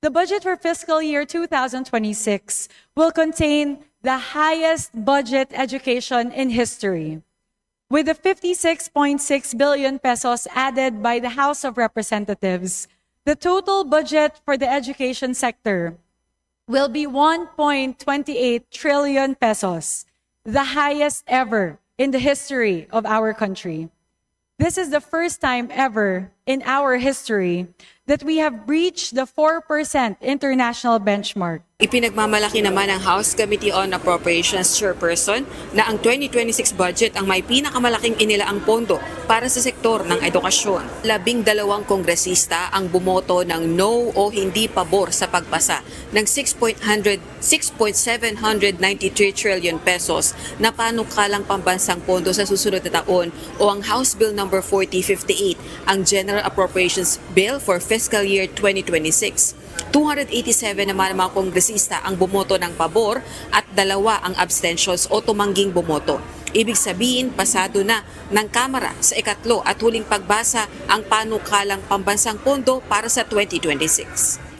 The budget for fiscal year 2026 will contain the highest budget education in history. With the 56.6 billion pesos added by the House of Representatives, the total budget for the education sector will be 1.28 trillion pesos, the highest ever in the history of our country. This is the first time ever in our history that we have breached the 4% international benchmark. Ipinagmamalaki naman ng House Committee on Appropriations Chairperson na ang 2026 budget ang may pinakamalaking inilaang pondo para sa sektor ng edukasyon. 12 kongresista ang bumoto ng no o hindi pabor sa pagpasa ng 6.793 trillion pesos na panukalang pambansang pondo sa susunod na taon o ang House Bill No. 4058, ang General Appropriations Bill for Fiscal Year 2026. 287 naman mga kongresista ang bumoto ng pabor at 2 ang abstentions o tumangging bumoto. Ibig sabihin, pasado na ng Kamara sa ikatlo at huling pagbasa ang panukalang pambansang pondo para sa 2026.